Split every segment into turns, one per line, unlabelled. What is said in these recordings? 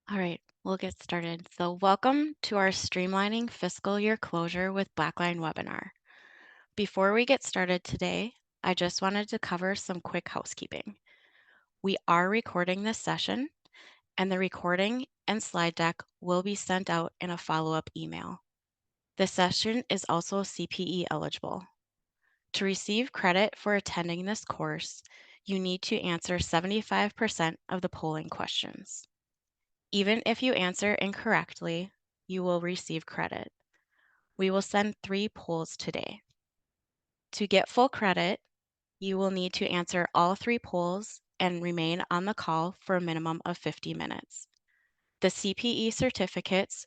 All right, we'll get started. So, welcome to our Streamlining Fiscal Year Closure with BlackLine webinar. Before we get started today, I just wanted to cover some quick housekeeping. We are recording this session, and the recording and slide deck will be sent out in a follow-up email. The session is also CPE eligible. To receive credit for attending this course, you need to answer 75% of the polling questions. Even if you answer incorrectly, you will receive credit. We will send 3 polls today. To get full credit, you will need to answer all 3 polls and remain on the call for a minimum of 50 minutes. The CPE certificates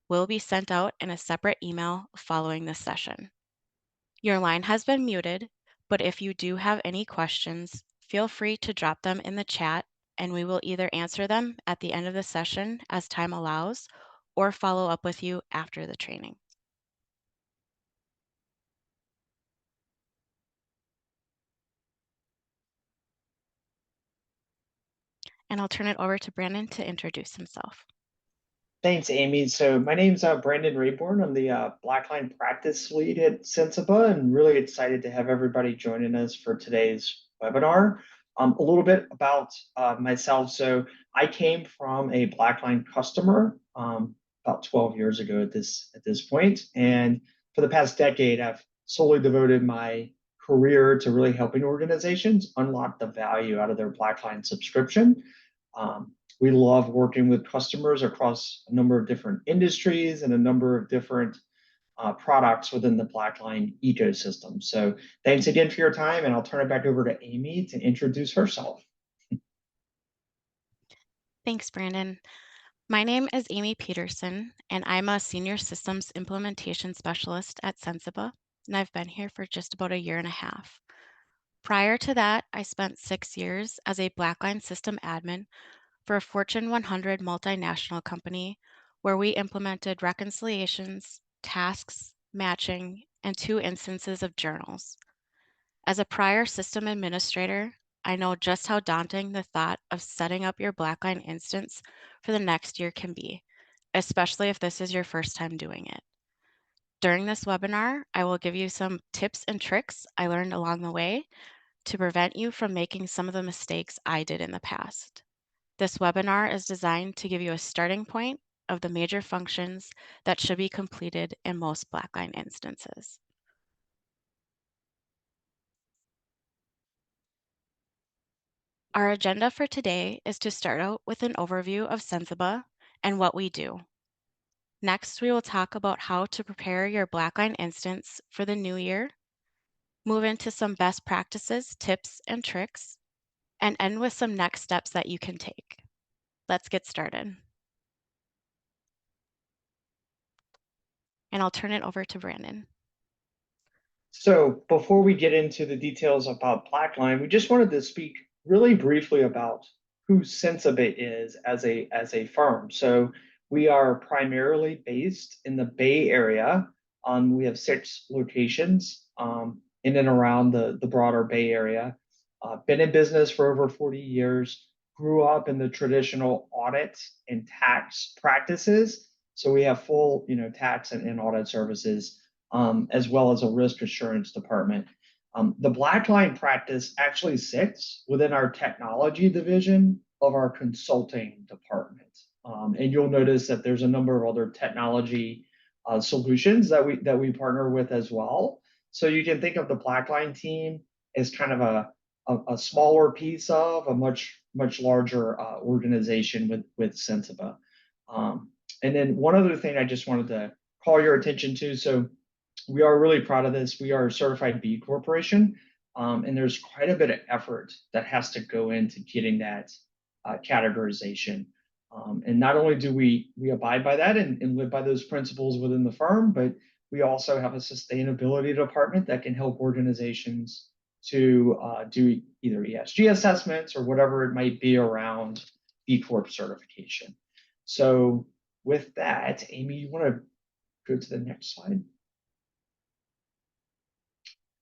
will be sent out in a separate email following this session. Your line has been muted, but if you do have any questions, feel free to drop them in the chat and we will either answer them at the end of the session as time allows or follow up with you after the training. And I'll turn it over to Brandon to introduce himself.
Thanks, Amy. So my name's Brandon Rayborn. I'm the BlackLine practice lead at Sensiba, and really excited to have everybody joining us for today's webinar. A little bit about myself. So I came from a BlackLine customer about 12 years ago at this point, and for the past decade, I've solely devoted my career to really helping organizations unlock the value out of their BlackLine subscription. We love working with customers across a number of different industries and a number of different products within the BlackLine ecosystem. So thanks again for your time, and I'll turn it back over to Amy to introduce herself.
Thanks, Brandon. My name is Amy Peterson, and I'm a Senior Systems Implementation Specialist at Sensiba, and I've been here for just about a year and a half. Prior to that, I spent 6 years as a BlackLine system admin for a Fortune 100 multinational company where we implemented reconciliations, tasks, matching, and 2 instances of journals. As a prior system administrator, I know just how daunting the thought of setting up your BlackLine instance for the next year can be, especially if this is your first time doing it. During this webinar, I will give you some tips and tricks I learned along the way to prevent you from making some of the mistakes I did in the past. This webinar is designed to give you a starting point of the major functions that should be completed in most BlackLine instances. Our agenda for today is to start out with an overview of Sensiba and what we do. Next, we will talk about how to prepare your BlackLine instance for the new year, move into some best practices, tips, and tricks, and end with some next steps that you can take. Let's get started. And I'll turn it over to Brandon.
So before we get into the details about BlackLine, we just wanted to speak really briefly about who Sensiba is as a firm. So we are primarily based in the Bay Area. We have 6 locations in and around the broader Bay Area. Been in business for over 40 years, grew up in the traditional audit and tax practices. So we have full, tax and audit services, as well as a risk assurance department. The BlackLine practice actually sits within our technology division of our consulting department. And you'll notice that there's a number of other technology solutions that we partner with as well. So you can think of the BlackLine team as kind of a smaller piece of a much larger organization with Sensiba. And then one other thing I just wanted to call your attention to. So we are really proud of this. We are a certified B Corporation, and there's quite a bit of effort that has to go into getting that categorization. And not only do we abide by that and live by those principles within the firm, but we also have a sustainability department that can help organizations to do either ESG assessments or whatever it might be around B Corp certification. So with that, Amy, you want to go to the next slide?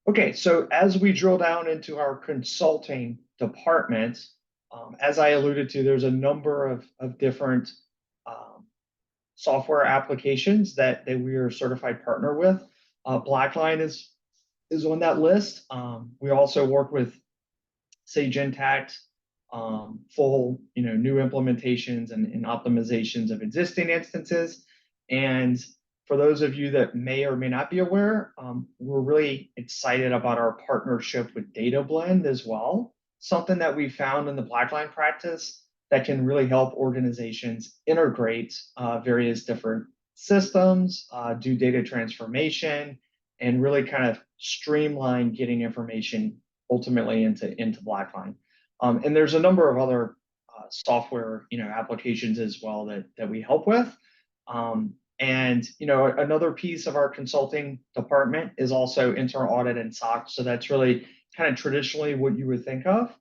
Okay, so as we drill down into our consulting department, as I alluded to, there's a number of different software applications that we are a certified partner with. BlackLine is on that list. We also work with Sage Intacct, full new implementations and optimizations of existing instances. And for those of you that may or may not be aware, we're really excited about our partnership with Data Blend as well. Something that we found in the BlackLine practice that can really help organizations integrate various different systems, do data transformation, and really kind of streamline getting information ultimately into BlackLine. And there's a number of other software applications as well that we help with. And another piece of our consulting department is also internal audit and SOX. So that's really kind of traditionally what you would think of.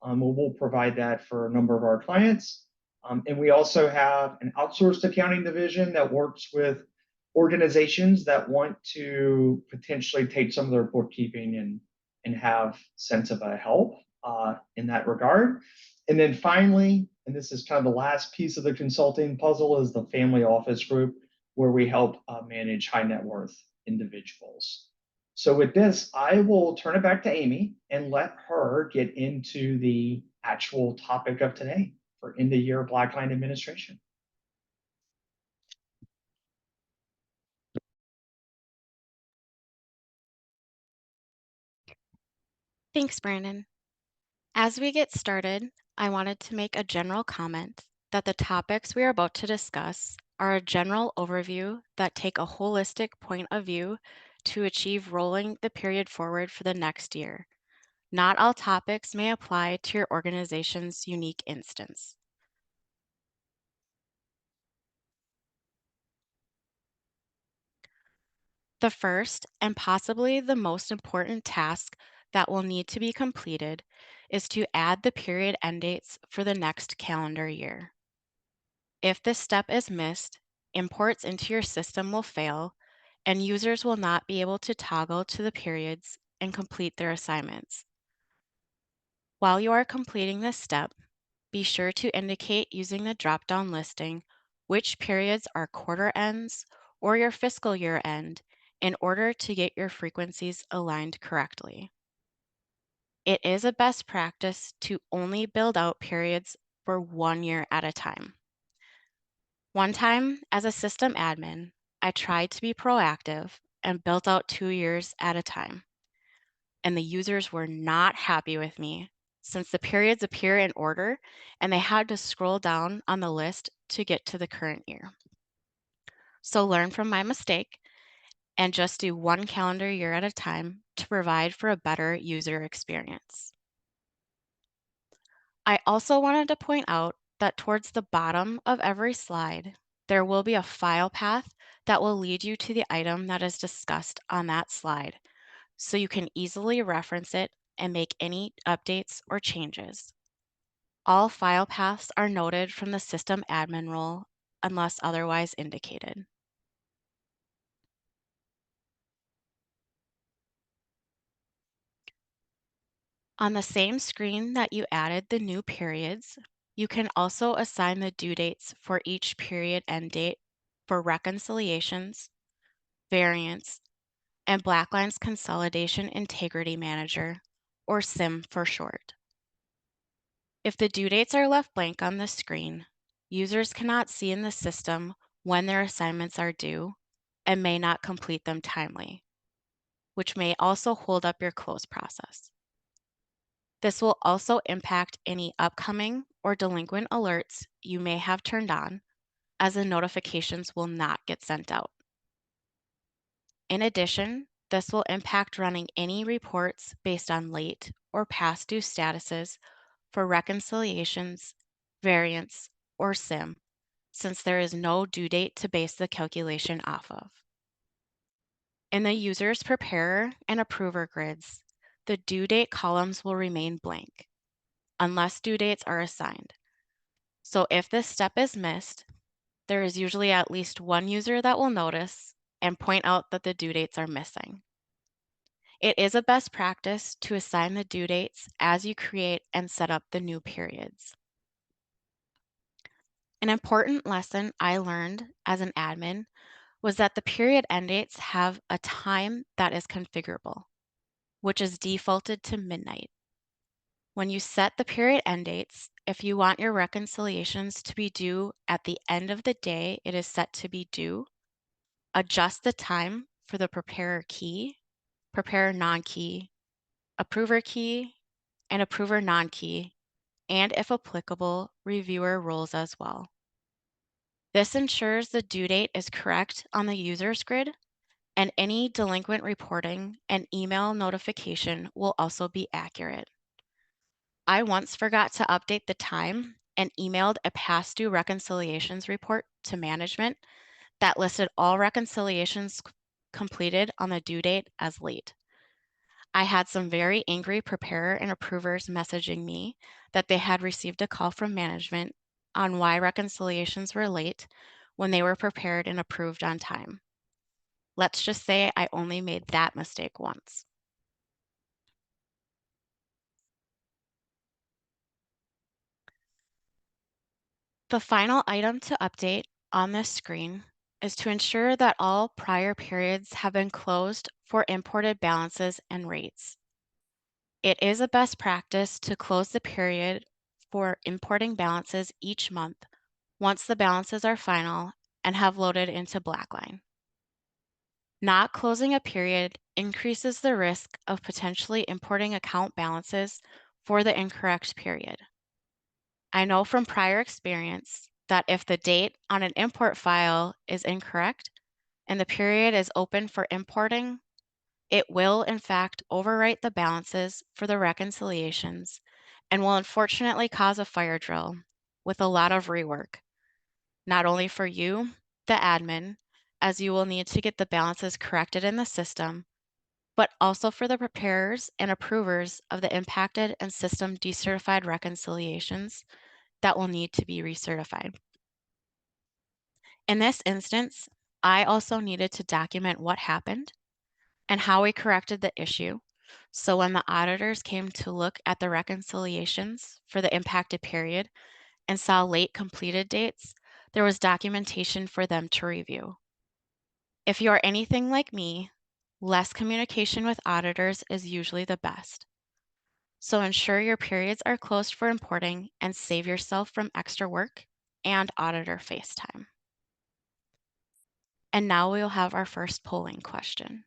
We'll provide that for a number of our clients. And we also have an outsourced accounting division that works with organizations that want to potentially take some of their bookkeeping and have Sensiba help in that regard. And then finally, and this is kind of the last piece of the consulting puzzle, is the family office group where we help manage high net worth individuals. So with this, I will turn it back to Amy and let her get into the actual topic of today for end of year BlackLine administration.
Thanks, Brandon. As we get started, I wanted to make a general comment that the topics we are about to discuss are a general overview that take a holistic point of view to achieve rolling the period forward for the next year. Not all topics may apply to your organization's unique instance. The first, and possibly the most important task that will need to be completed, is to add the period end dates for the next calendar year. If this step is missed, imports into your system will fail, and users will not be able to toggle to the periods and complete their assignments. While you are completing this step, be sure to indicate using the drop-down listing which periods are quarter ends or your fiscal year end in order to get your frequencies aligned correctly. It is a best practice to only build out periods for 1 year at a time. One time, as a system admin, I tried to be proactive and built out 2 years at a time, and the users were not happy with me since the periods appear in order and they had to scroll down on the list to get to the current year. So learn from my mistake and just do 1 calendar year at a time to provide for a better user experience. I also wanted to point out that towards the bottom of every slide, there will be a file path that will lead you to the item that is discussed on that slide, so you can easily reference it and make any updates or changes. All file paths are noted from the system admin role unless otherwise indicated. On the same screen that you added the new periods, you can also assign the due dates for each period end date for reconciliations, variance, and BlackLine's Consolidation Integrity Manager, or SIM for short. If the due dates are left blank on the screen, users cannot see in the system when their assignments are due and may not complete them timely, which may also hold up your close process. This will also impact any upcoming or delinquent alerts you may have turned on, as the notifications will not get sent out. In addition, this will impact running any reports based on late or past due statuses for reconciliations, variance, or SIM, since there is no due date to base the calculation off of. In the user's preparer and approver grids, the due date columns will remain blank unless due dates are assigned. So if this step is missed, there is usually at least one user that will notice and point out that the due dates are missing. It is a best practice to assign the due dates as you create and set up the new periods. An important lesson I learned as an admin was that the period end dates have a time that is configurable, which is defaulted to midnight. When you set the period end dates, if you want your reconciliations to be due at the end of the day it is set to be due, adjust the time for the preparer key, preparer non-key, approver key, and approver non-key, and if applicable, reviewer roles as well. This ensures the due date is correct on the user's grid, and any delinquent reporting and email notification will also be accurate. I once forgot to update the time and emailed a past due reconciliations report to management that listed all reconciliations completed on the due date as late. I had some very angry preparer and approvers messaging me that they had received a call from management on why reconciliations were late when they were prepared and approved on time. Let's just say I only made that mistake once. The final item to update on this screen is to ensure that all prior periods have been closed for imported balances and rates. It is a best practice to close the period for importing balances each month once the balances are final and have loaded into BlackLine. Not closing a period increases the risk of potentially importing account balances for the incorrect period. I know from prior experience that if the date on an import file is incorrect and the period is open for importing, it will in fact overwrite the balances for the reconciliations and will unfortunately cause a fire drill with a lot of rework, not only for you, the admin, as you will need to get the balances corrected in the system, but also for the preparers and approvers of the impacted and system decertified reconciliations that will need to be recertified. In this instance, I also needed to document what happened and how we corrected the issue. So when the auditors came to look at the reconciliations for the impacted period and saw late completed dates, there was documentation for them to review. If you are anything like me, less communication with auditors is usually the best. So ensure your periods are closed for importing and save yourself from extra work and auditor face time. And now we'll have our first polling question.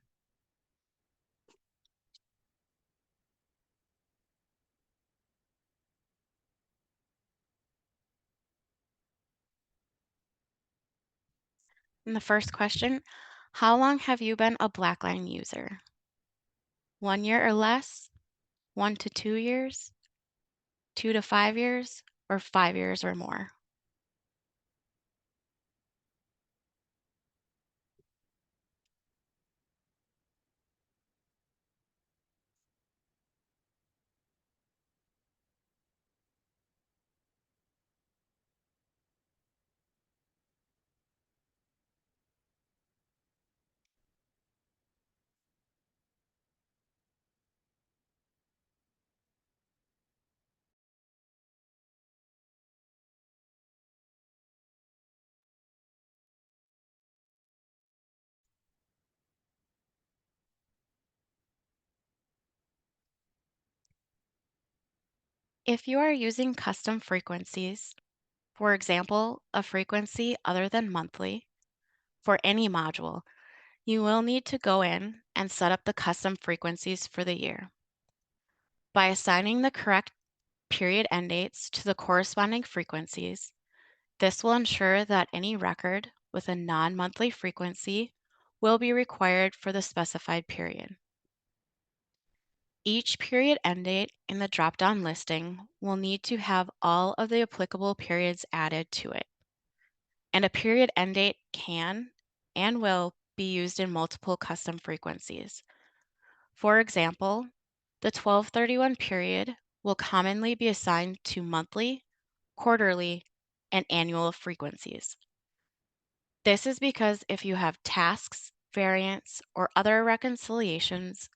And the first question, how long have you been a BlackLine user? 1 year or less? 1 to 2 years? 2 to 5 years? Or 5 years or more? If you are using custom frequencies, for example, a frequency other than monthly, for any module, you will need to go in and set up the custom frequencies for the year. By assigning the correct period end dates to the corresponding frequencies, this will ensure that any record with a non-monthly frequency will be required for the specified period. Each period end date in the drop-down listing will need to have all of the applicable periods added to it. And a period end date can and will be used in multiple custom frequencies. For example, the 12/31 period will commonly be assigned to monthly, quarterly, and annual frequencies. This is because if you have tasks, variants, or other reconciliations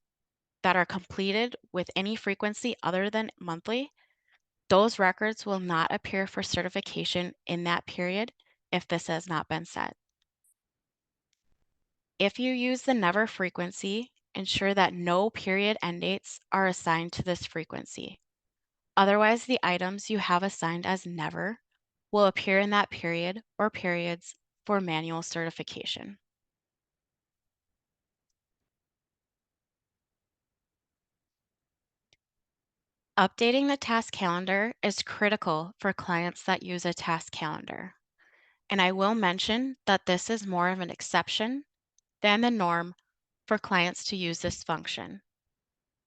that are completed with any frequency other than monthly, Those records will not appear for certification in that period if this has not been set. If you use the never frequency, ensure that no period end dates are assigned to this frequency. Otherwise, the items you have assigned as never will appear in that period or periods for manual certification. Updating the task calendar is critical for clients that use a task calendar. And I will mention that this is more of an exception than the norm for clients to use this function.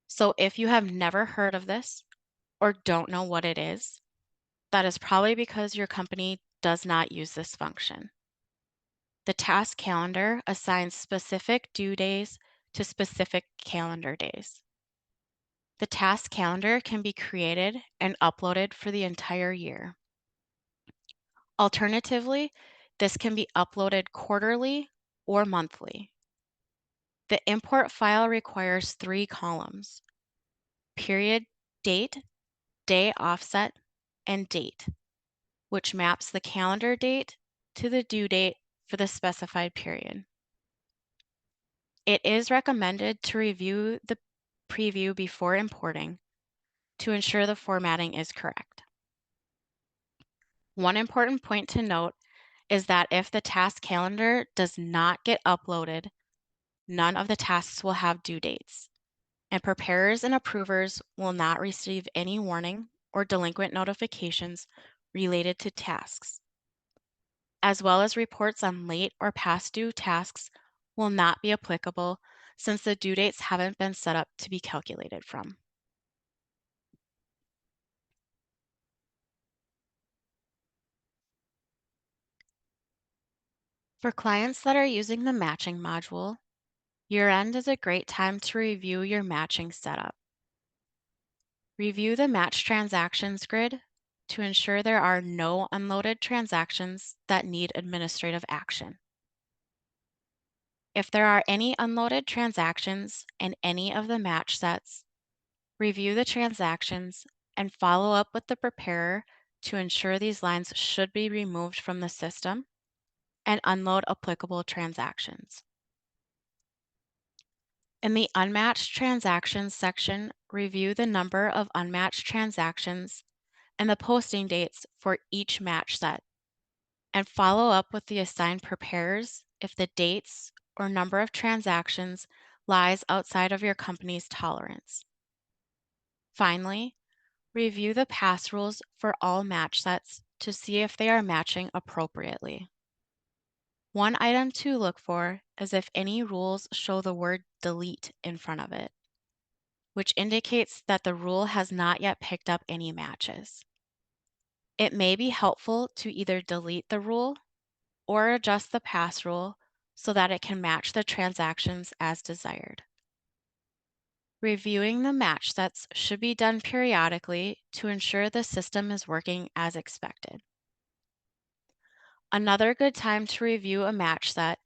So if you have never heard of this or don't know what it is, that is probably because your company does not use this function. The task calendar assigns specific due days to specific calendar days. The task calendar can be created and uploaded for the entire year. Alternatively, this can be uploaded quarterly or monthly. The import file requires 3 columns: period, date, day offset, and date, which maps the calendar date to the due date for the specified period. It is recommended to review the preview before importing to ensure the formatting is correct. One important point to note is that if the task calendar does not get uploaded, none of the tasks will have due dates, and preparers and approvers will not receive any warning or delinquent notifications related to tasks, as well as reports on late or past due tasks will not be applicable since the due dates haven't been set up to be calculated from. For clients that are using the matching module, year-end is a great time to review your matching setup. Review the match transactions grid to ensure there are no unloaded transactions that need administrative action. If there are any unloaded transactions in any of the match sets, review the transactions and follow up with the preparer to ensure these lines should be removed from the system and unload applicable transactions. In the Unmatched Transactions section, review the number of unmatched transactions and the posting dates for each match set, and follow up with the assigned preparers if the dates or number of transactions lies outside of your company's tolerance. Finally, review the pass rules for all match sets to see if they are matching appropriately. One item to look for is if any rules show the word delete in front of it, which indicates that the rule has not yet picked up any matches. It may be helpful to either delete the rule or adjust the pass rule so that it can match the transactions as desired. Reviewing the match sets should be done periodically to ensure the system is working as expected. Another good time to review a match set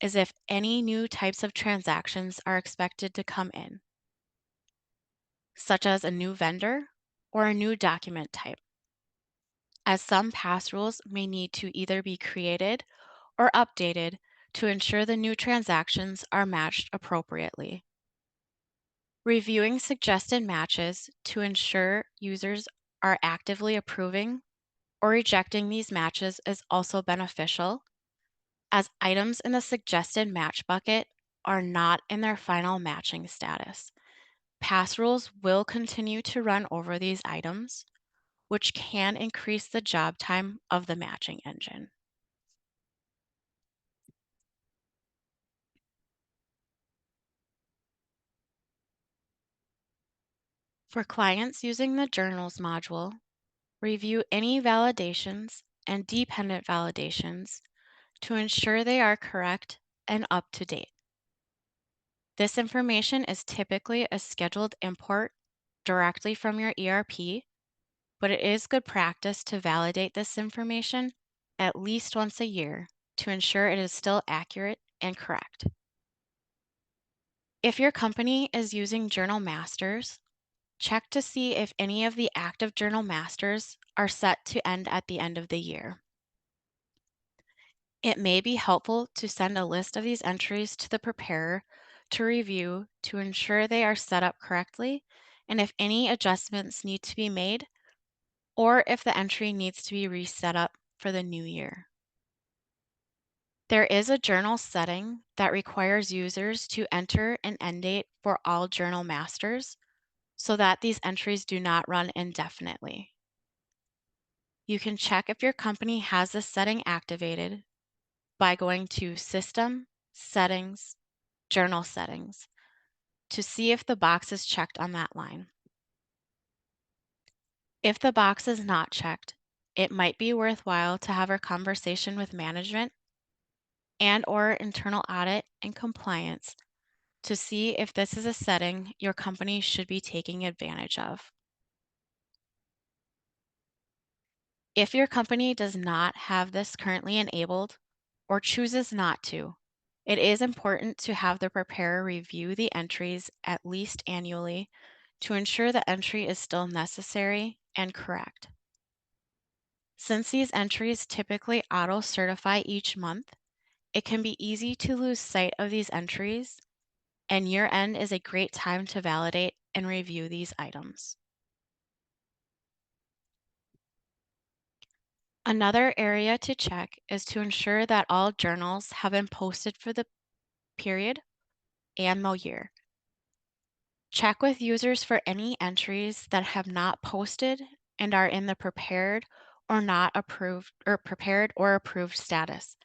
is if any new types of transactions are expected to come in, such as a new vendor or a new document type, as some pass rules may need to either be created or updated to ensure the new transactions are matched appropriately. Reviewing suggested matches to ensure users are actively approving or rejecting these matches is also beneficial, as items in the suggested match bucket are not in their final matching status. Pass rules will continue to run over these items, which can increase the job time of the matching engine. For clients using the Journals module, review any validations and dependent validations to ensure they are correct and up to date. This information is typically a scheduled import directly from your ERP, but it is good practice to validate this information at least once a year to ensure it is still accurate and correct. If your company is using Journal Masters, Check to see if any of the active journal masters are set to end at the end of the year. It may be helpful to send a list of these entries to the preparer to review to ensure they are set up correctly and if any adjustments need to be made or if the entry needs to be reset up for the new year. There is a journal setting that requires users to enter an end date for all journal masters so that these entries do not run indefinitely. You can check if your company has this setting activated by going to System, Settings, Journal Settings to see if the box is checked on that line. If the box is not checked, it might be worthwhile to have a conversation with management and or internal audit and compliance to see if this is a setting your company should be taking advantage of. If your company does not have this currently enabled or chooses not to, it is important to have the preparer review the entries at least annually to ensure the entry is still necessary and correct. Since these entries typically auto-certify each month, it can be easy to lose sight of these entries, and year-end is a great time to validate and review these items. Another area to check is to ensure that all journals have been posted for the period and the year. Check with users for any entries that have not posted and are in the prepared or not approved or prepared or approved status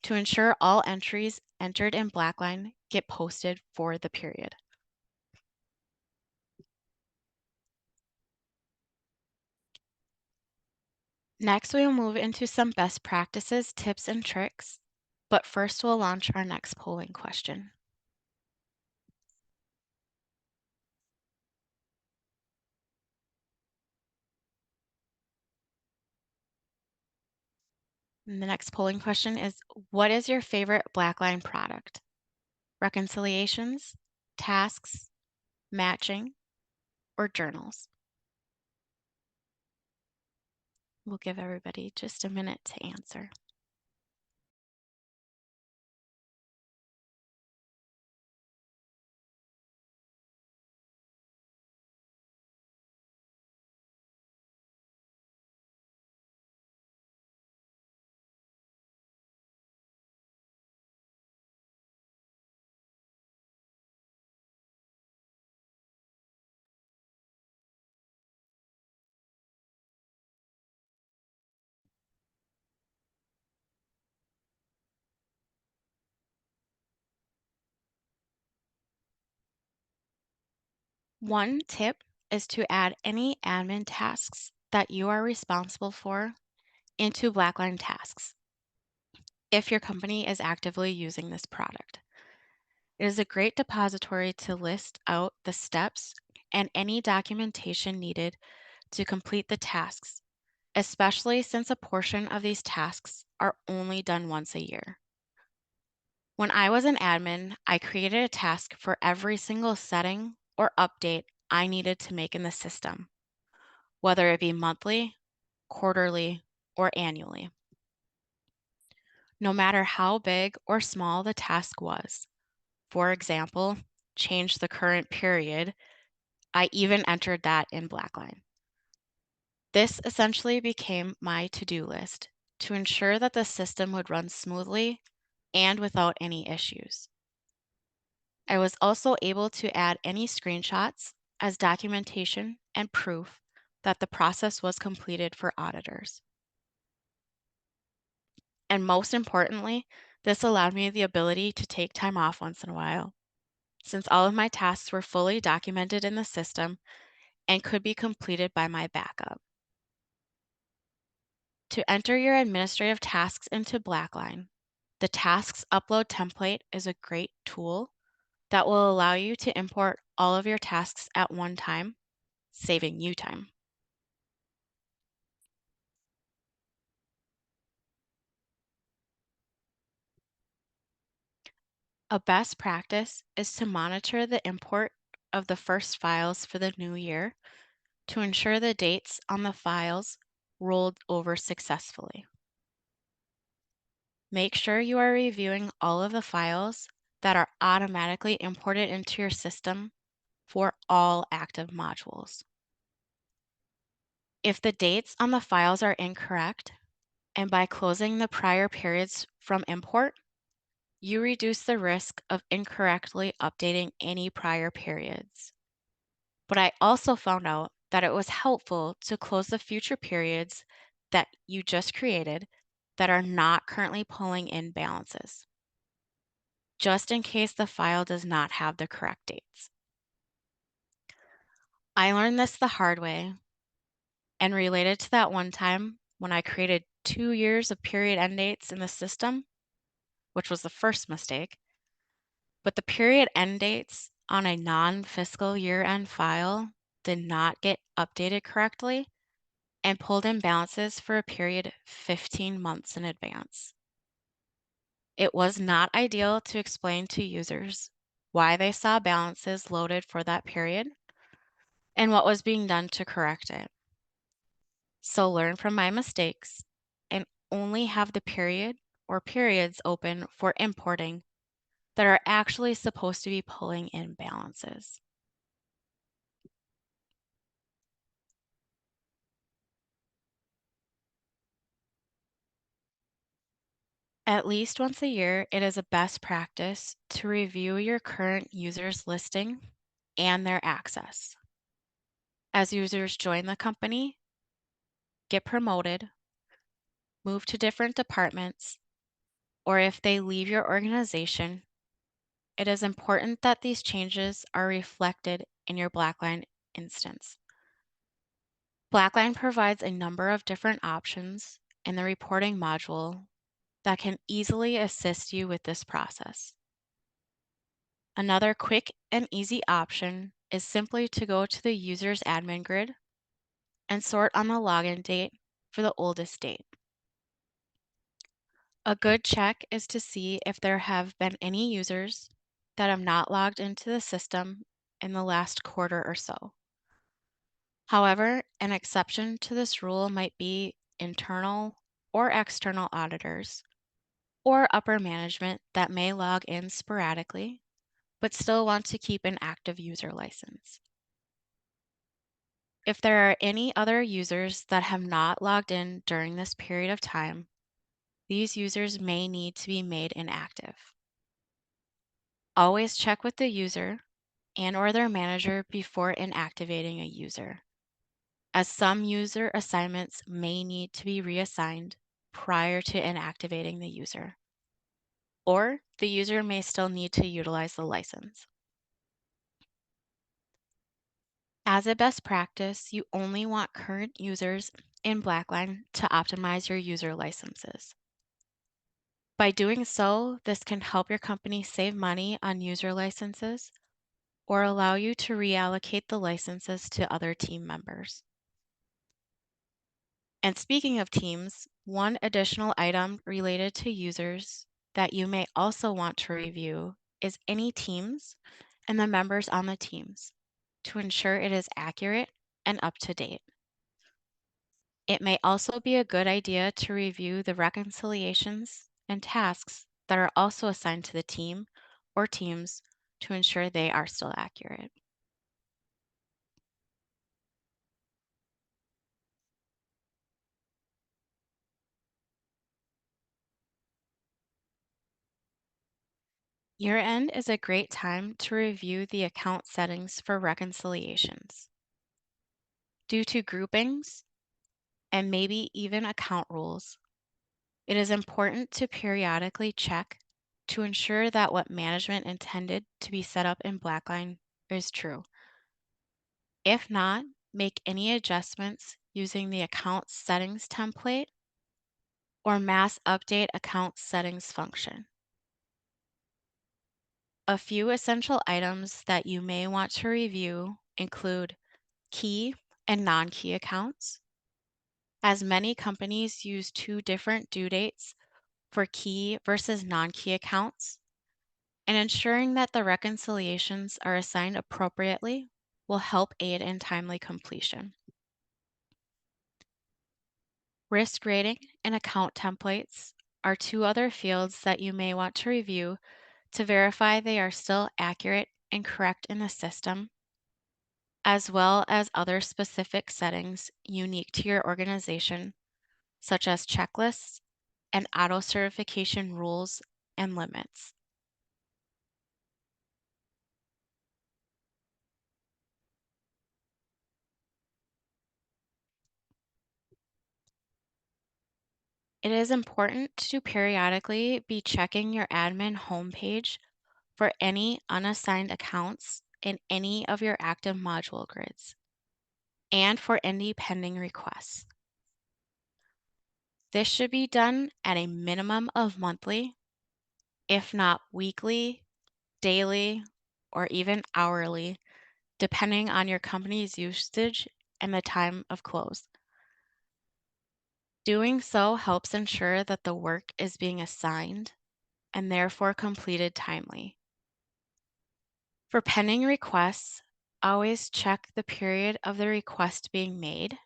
to ensure all entries entered in BlackLine get posted for the period. Next, we will move into some best practices, tips, and tricks, but first we'll launch our next polling question. And the next polling question is, what is your favorite BlackLine product? Reconciliations, tasks, matching, or journals? We'll give everybody just a minute to answer. One tip is to add any admin tasks that you are responsible for into BlackLine tasks if your company is actively using this product. It is a great depository to list out the steps and any documentation needed to complete the tasks, especially since a portion of these tasks are only done once a year. When I was an admin, I created a task for every single setting or update I needed to make in the system, whether it be monthly, quarterly, or annually. No matter how big or small the task was. For example, change the current period. I even entered that in BlackLine. This essentially became my to-do list to ensure that the system would run smoothly and without any issues. I was also able to add any screenshots as documentation and proof that the process was completed for auditors. And most importantly, this allowed me the ability to take time off once in a while, since all of my tasks were fully documented in the system and could be completed by my backup. To enter your administrative tasks into BlackLine, the Tasks Upload template is a great tool that will allow you to import all of your tasks at one time, saving you time. A best practice is to monitor the import of the first files for the new year to ensure the dates on the files rolled over successfully. Make sure you are reviewing all of the files that are automatically imported into your system for all active modules. If the dates on the files are incorrect, and by closing the prior periods from import, you reduce the risk of incorrectly updating any prior periods. But I also found out that it was helpful to close the future periods that you just created that are not currently pulling in balances, just in case the file does not have the correct dates. I learned this the hard way and related to that one time when I created 2 years of period end dates in the system, which was the first mistake. But the period end dates on a non-fiscal year-end file did not get updated correctly and pulled in balances for a period 15 months in advance. It was not ideal to explain to users why they saw balances loaded for that period and what was being done to correct it. So learn from my mistakes and only have the period or periods open for importing that are actually supposed to be pulling in balances. At least once a year, it is a best practice to review your current users listing and their access. As users join the company, get promoted, move to different departments, or if they leave your organization, it is important that these changes are reflected in your BlackLine instance. BlackLine provides a number of different options in the reporting module that can easily assist you with this process. Another quick and easy option is simply to go to the user's admin grid and sort on the login date for the oldest date. A good check is to see if there have been any users that have not logged into the system in the last quarter or so. However, an exception to this rule might be internal or external auditors or upper management that may log in sporadically but still want to keep an active user license. If there are any other users that have not logged in during this period of time, these users may need to be made inactive. Always check with the user and/or their manager before inactivating a user, as some user assignments may need to be reassigned prior to inactivating the user, or the user may still need to utilize the license. As a best practice, you only want current users in BlackLine to optimize your user licenses. By doing so, this can help your company save money on user licenses or allow you to reallocate the licenses to other team members. And speaking of teams, one additional item related to users that you may also want to review is any teams and the members on the teams to ensure it is accurate and up to date. It may also be a good idea to review the reconciliations and tasks that are also assigned to the team or teams to ensure they are still accurate. Year end is a great time to review the account settings for reconciliations. Due to groupings and maybe even account rules, it is important to periodically check to ensure that what management intended to be set up in BlackLine is true. If not, make any adjustments using the account settings template or mass update account settings function. A few essential items that you may want to review include key and non-key accounts, as many companies use two different due dates for key versus non-key accounts. and ensuring that the reconciliations are assigned appropriately will help aid in timely completion. Risk rating and account templates are two other fields that you may want to review to verify they are still accurate and correct in the system, as well as other specific settings unique to your organization, such as checklists and auto certification rules and limits. It is important to periodically be checking your admin homepage for any unassigned accounts in any of your active module grids and for any pending requests. This should be done at a minimum of monthly, if not weekly, daily, or even hourly, depending on your company's usage and the time of close. Doing so helps ensure that the work is being assigned and therefore completed timely. For pending requests, always check the period of the request being made.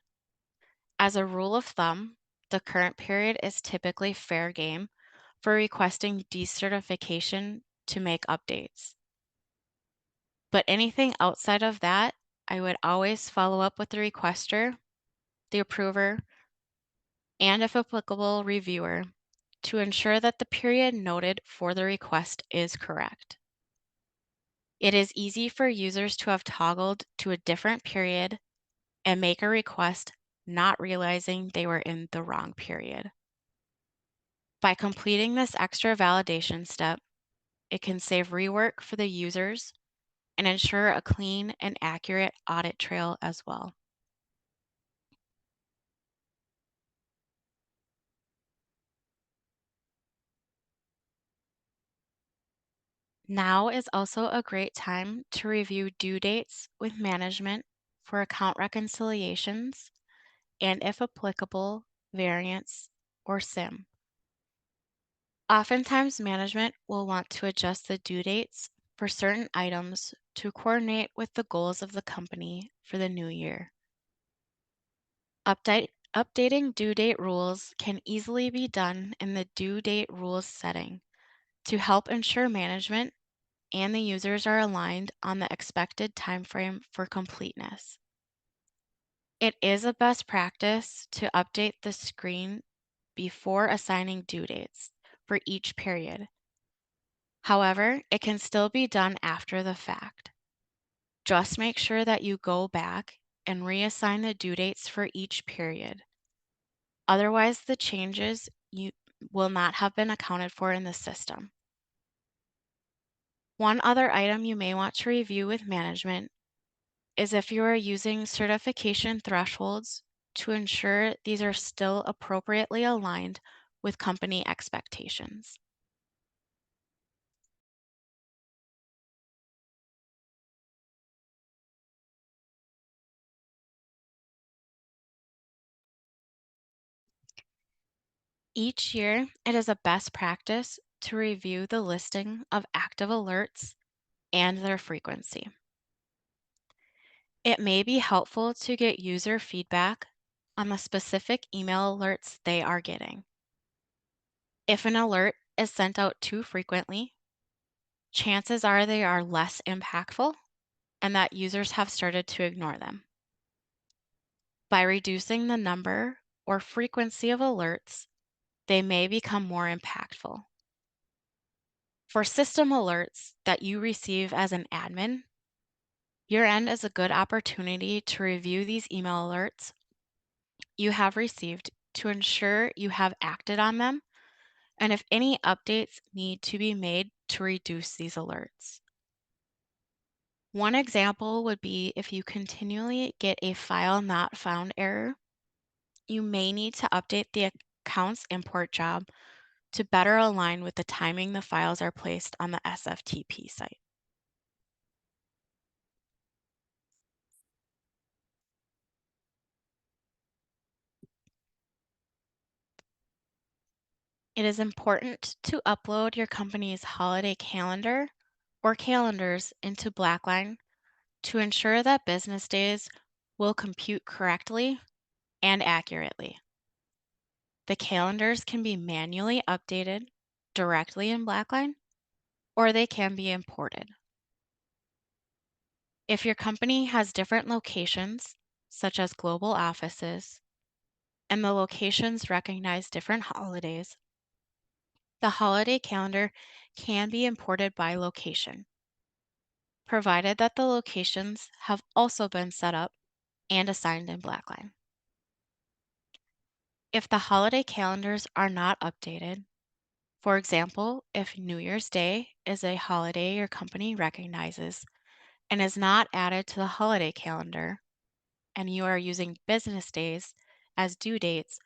As a rule of thumb, the current period is typically fair game for requesting decertification to make updates. But anything outside of that, I would always follow up with the requester, the approver, and if applicable, reviewer to ensure that the period noted for the request is correct. It is easy for users to have toggled to a different period and make a request not realizing they were in the wrong period. By completing this extra validation step, it can save rework for the users and ensure a clean and accurate audit trail as well. Now is also a great time to review due dates with management for account reconciliations and, if applicable, variance or SIM. Oftentimes, management will want to adjust the due dates for certain items to coordinate with the goals of the company for the new year. Updating due date rules can easily be done in the due date rules setting to help ensure management and the users are aligned on the expected timeframe for completeness. It is a best practice to update the screen before assigning due dates for each period. However, it can still be done after the fact. Just make sure that you go back and reassign the due dates for each period. Otherwise, the changes you will not have been accounted for in the system. One other item you may want to review with management is if you are using certification thresholds to ensure these are still appropriately aligned with company expectations. Each year, it is a best practice to review the listing of active alerts and their frequency. It may be helpful to get user feedback on the specific email alerts they are getting. If an alert is sent out too frequently, chances are they are less impactful and that users have started to ignore them. By reducing the number or frequency of alerts, they may become more impactful. For system alerts that you receive as an admin, year end is a good opportunity to review these email alerts you have received to ensure you have acted on them and if any updates need to be made to reduce these alerts. One example would be if you continually get a file not found error, you may need to update the account's import job to better align with the timing the files are placed on the SFTP site. It is important to upload your company's holiday calendar or calendars into BlackLine to ensure that business days will compute correctly and accurately. The calendars can be manually updated directly in BlackLine, or they can be imported. If your company has different locations, such as global offices, and the locations recognize different holidays, the holiday calendar can be imported by location, provided that the locations have also been set up and assigned in BlackLine. If the holiday calendars are not updated, for example, if New Year's Day is a holiday your company recognizes and is not added to the holiday calendar, and you are using business days as due dates,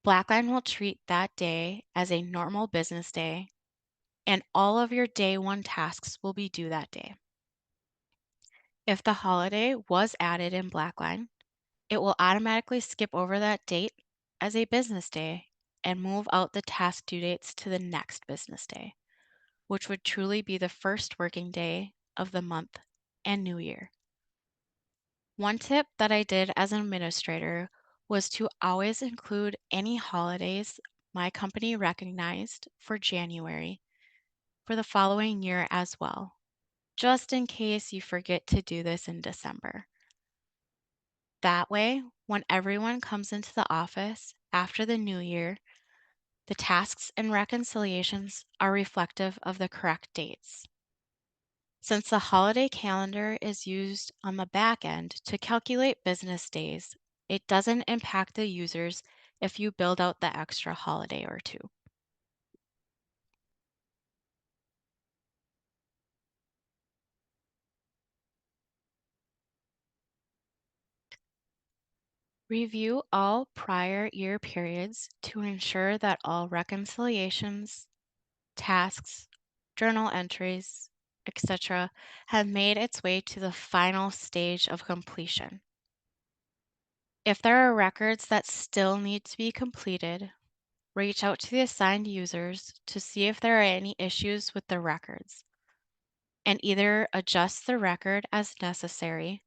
BlackLine will treat that day as a normal business day, and all of your day one tasks will be due that day. If the holiday was added in BlackLine, it will automatically skip over that date as a business day and move out the task due dates to the next business day, which would truly be the first working day of the month and new year. One tip that I did as an administrator was to always include any holidays my company recognized for January for the following year as well, just in case you forget to do this in December. That way, when everyone comes into the office after the new year, the tasks and reconciliations are reflective of the correct dates. Since the holiday calendar is used on the back end to calculate business days, it doesn't impact the users if you build out the extra holiday or two. Review all prior year periods to ensure that all reconciliations, tasks, journal entries, etc., have made its way to the final stage of completion. If there are records that still need to be completed, reach out to the assigned users to see if there are any issues with the records, and either adjust the record as necessary.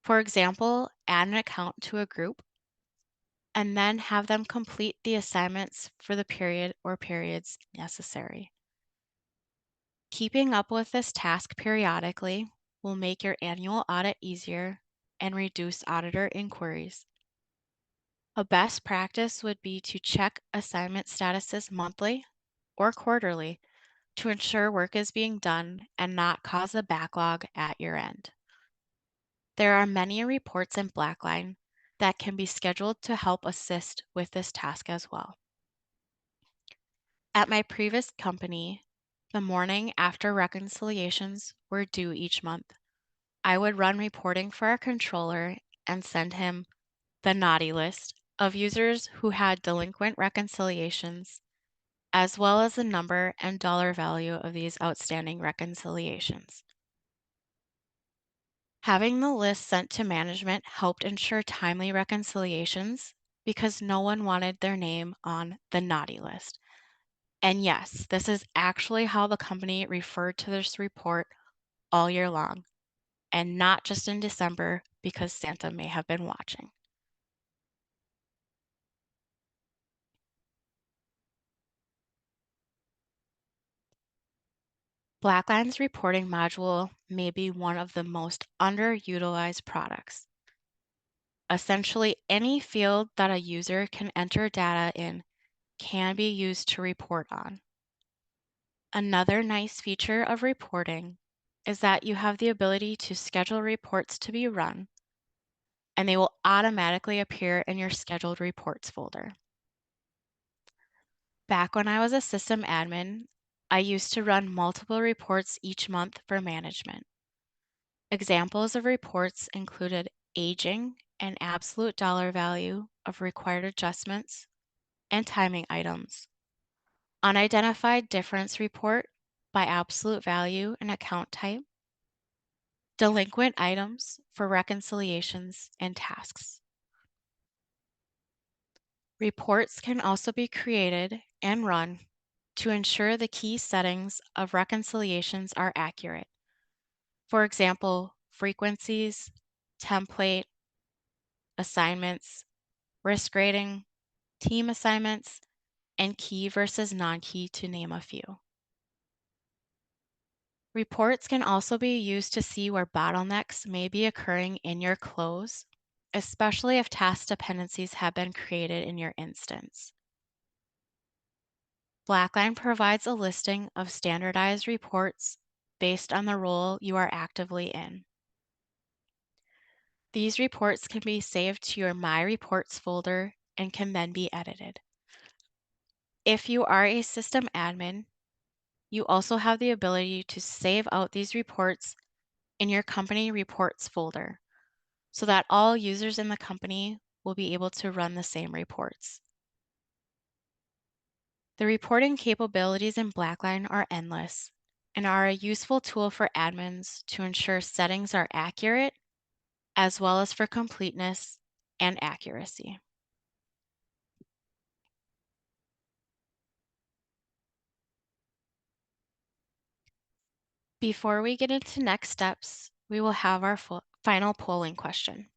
For example, add an account to a group and then have them complete the assignments for the period or periods necessary. Keeping up with this task periodically will make your annual audit easier and reduce auditor inquiries. A best practice would be to check assignment statuses monthly or quarterly to ensure work is being done and not cause a backlog at your end. There are many reports in BlackLine that can be scheduled to help assist with this task as well. At my previous company, the morning after reconciliations were due each month, I would run reporting for our controller and send him the naughty list of users who had delinquent reconciliations, as well as the number and dollar value of these outstanding reconciliations. Having the list sent to management helped ensure timely reconciliations because no one wanted their name on the naughty list. And yes, this is actually how the company referred to this report all year long, and not just in December because Santa may have been watching. BlackLine's reporting module may be one of the most underutilized products. Essentially, any field that a user can enter data in can be used to report on. Another nice feature of reporting is that you have the ability to schedule reports to be run, and they will automatically appear in your scheduled reports folder. Back when I was a system admin, I used to run multiple reports each month for management. Examples of reports included aging and absolute dollar value of required adjustments and timing items, unidentified difference report by absolute value and account type, delinquent items for reconciliations and tasks. Reports can also be created and run to ensure the key settings of reconciliations are accurate. For example, frequencies, template, assignments, risk rating, team assignments, and key versus non-key to name a few. Reports can also be used to see where bottlenecks may be occurring in your close, especially if task dependencies have been created in your instance. BlackLine provides a listing of standardized reports based on the role you are actively in. These reports can be saved to your My Reports folder and can then be edited. If you are a system admin, you also have the ability to save out these reports in your company reports folder so that all users in the company will be able to run the same reports. The reporting capabilities in BlackLine are endless and are a useful tool for admins to ensure settings are accurate as well as for completeness and accuracy. Before we get into next steps, we will have our final polling question.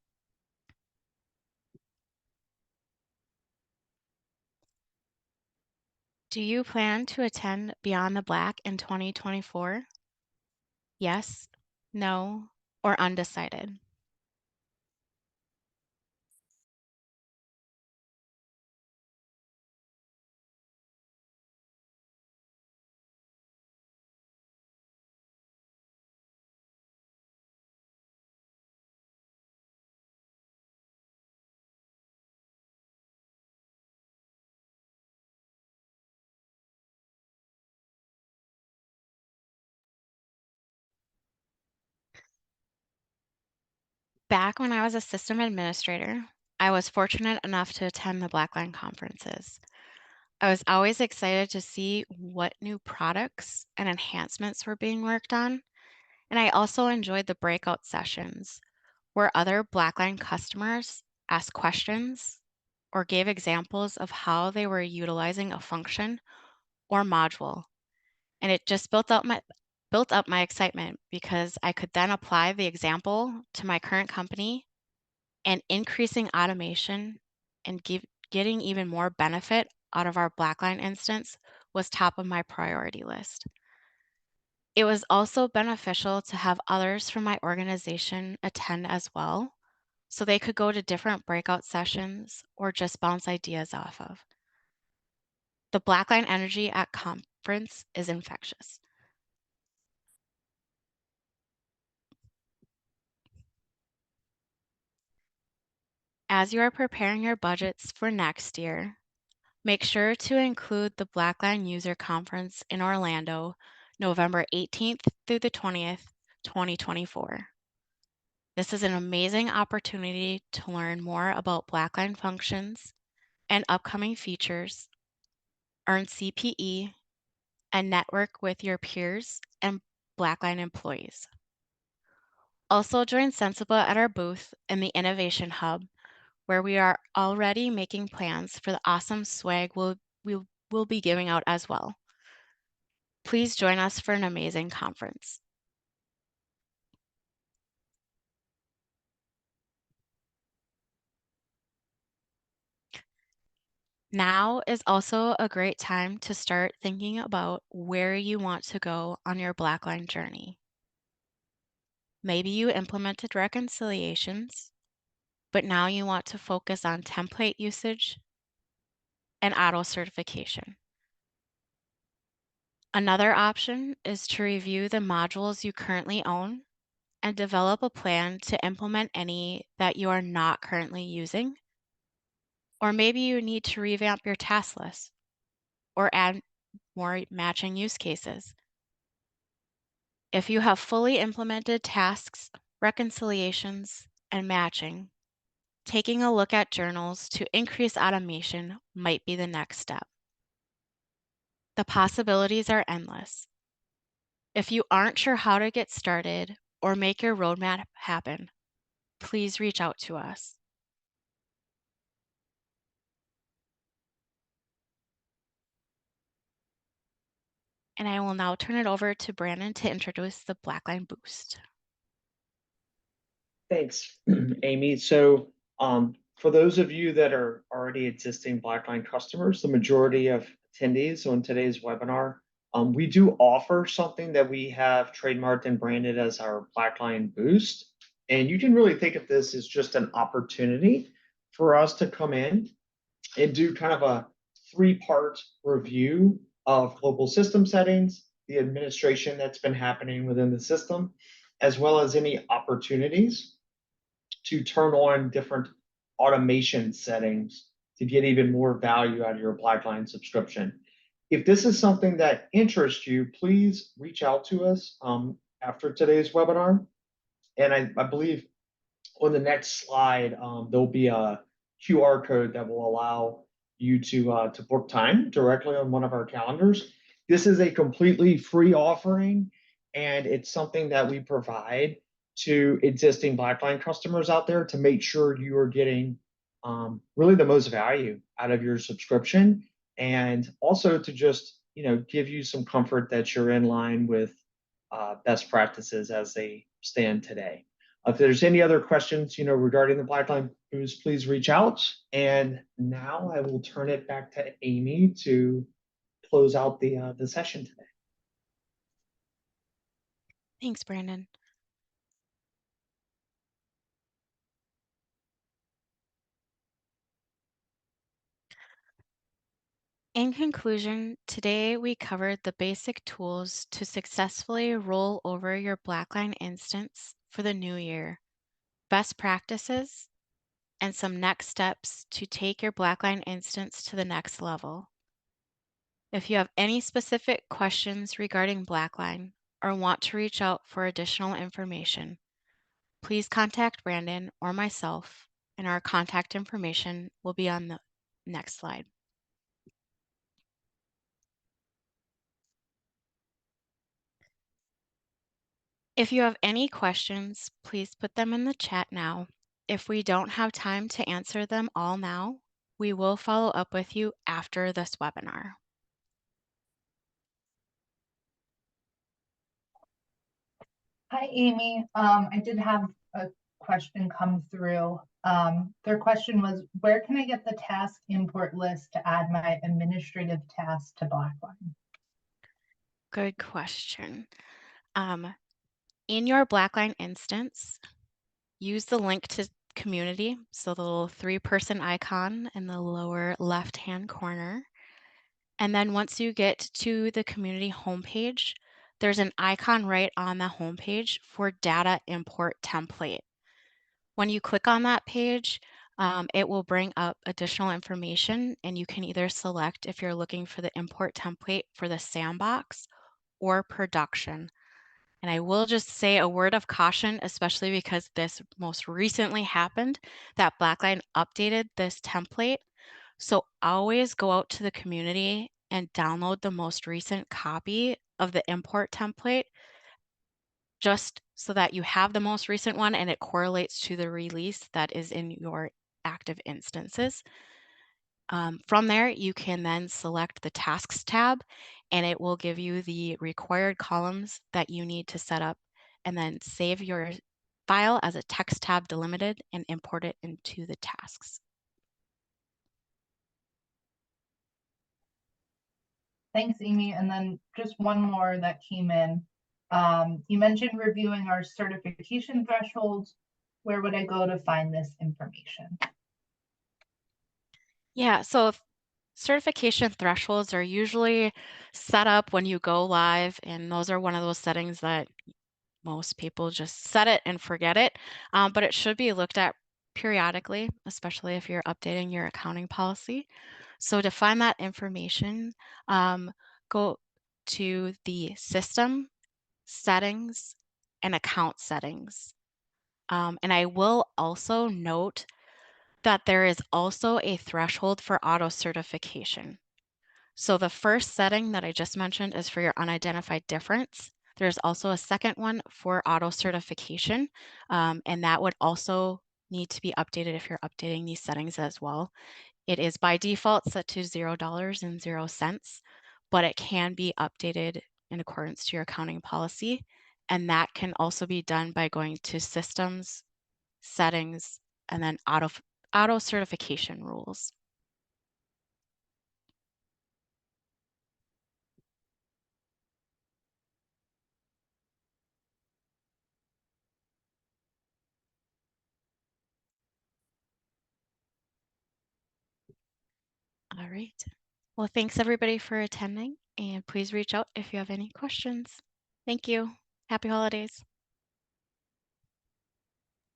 Do you plan to attend Beyond the Black in 2024? Yes, no, or undecided? Back when I was a system administrator, I was fortunate enough to attend the BlackLine conferences. I was always excited to see what new products and enhancements were being worked on, and I also enjoyed the breakout sessions where other BlackLine customers asked questions or gave examples of how they were utilizing a function or module. And it just built up my excitement because I could then apply the example to my current company, and increasing automation and getting even more benefit out of our BlackLine instance was top of my priority list. It was also beneficial to have others from my organization attend as well, so they could go to different breakout sessions or just bounce ideas off of. The BlackLine energy at conference is infectious. As you are preparing your budgets for next year, make sure to include the BlackLine User Conference in Orlando, November 18th through the 20th, 2024. This is an amazing opportunity to learn more about BlackLine functions and upcoming features, earn CPE, and network with your peers and BlackLine employees. Also join Sensiba at our booth in the Innovation Hub, where we are already making plans for the awesome swag we'll be giving out as well. Please join us for an amazing conference. Now is also a great time to start thinking about where you want to go on your BlackLine journey. Maybe you implemented reconciliations, but now you want to focus on template usage and auto certification. Another option is to review the modules you currently own and develop a plan to implement any that you are not currently using. Or maybe you need to revamp your task list or add more matching use cases. If you have fully implemented tasks, reconciliations, and matching, taking a look at journals to increase automation might be the next step. The possibilities are endless. If you aren't sure how to get started or make your roadmap happen, please reach out to us. And I will now turn it over to Brandon to introduce the BlackLine Boost.
Thanks, Amy. So, for those of you that are already existing BlackLine customers, the majority of attendees on today's webinar, we do offer something that we have trademarked and branded as our BlackLine Boost. And you can really think of this as just an opportunity for us to come in and do kind of a three-part review of global system settings, the administration that's been happening within the system, as well as any opportunities to turn on different automation settings to get even more value out of your BlackLine subscription. If this is something that interests you, please reach out to us after today's webinar. And I believe on the next slide, there'll be a QR code that will allow you to book time directly on one of our calendars. This is a completely free offering, and it's something that we provide to existing BlackLine customers out there to make sure you are getting really the most value out of your subscription, and also to just give you some comfort that you're in line with best practices as they stand today. If there's any other questions, regarding the BlackLine Boost, please reach out. And now I will turn it back to Amy to close out the session today.
Thanks, Brandon. In conclusion, today we covered the basic tools to successfully roll over your BlackLine instance for the new year, best practices, and some next steps to take your BlackLine instance to the next level. If you have any specific questions regarding BlackLine or want to reach out for additional information, please contact Brandon or myself, and our contact information will be on the next slide. If you have any questions, please put them in the chat now. If we don't have time to answer them all now, we will follow up with you after this webinar.
Hi, Amy. I did have a question come through. Their question was, where can I get the task import list to add my administrative tasks to BlackLine?
Good question. In your BlackLine instance, use the link to community, so the little 3-person icon in the lower left-hand corner. And then once you get to the community homepage, there's an icon right on the homepage for data import template. When you click on that page, it will bring up additional information, and you can either select if you're looking for the import template for the sandbox or production. And I will just say a word of caution, especially because this most recently happened, that BlackLine updated this template. So always go out to the community and download the most recent copy of the import template, just so that you have the most recent one and it correlates to the release that is in your active instances. From there, you can then select the Tasks tab, and it will give you the required columns that you need to set up, and then save your file as a text tab delimited and import it into the tasks.
Thanks, Amy. And then just one more that came in. You mentioned reviewing our certification thresholds. Where would I go to find this information?
Yeah, so certification thresholds are usually set up when you go live, and those are one of those settings that most people just set it and forget it, but it should be looked at periodically, especially if you're updating your accounting policy. So to find that information, go to the System, Settings, and Account Settings. And I will also note that there is also a threshold for auto certification. So the first setting that I just mentioned is for your unidentified difference. There's also a second one for auto certification, and that would also need to be updated if you're updating these settings as well. It is by default set to $0.00, but it can be updated in accordance to your accounting policy. And that can also be done by going to Systems, Settings, and then Auto Certification Rules. All right. Well, thanks everybody for attending, and please reach out if you have any questions. Thank you. Happy holidays.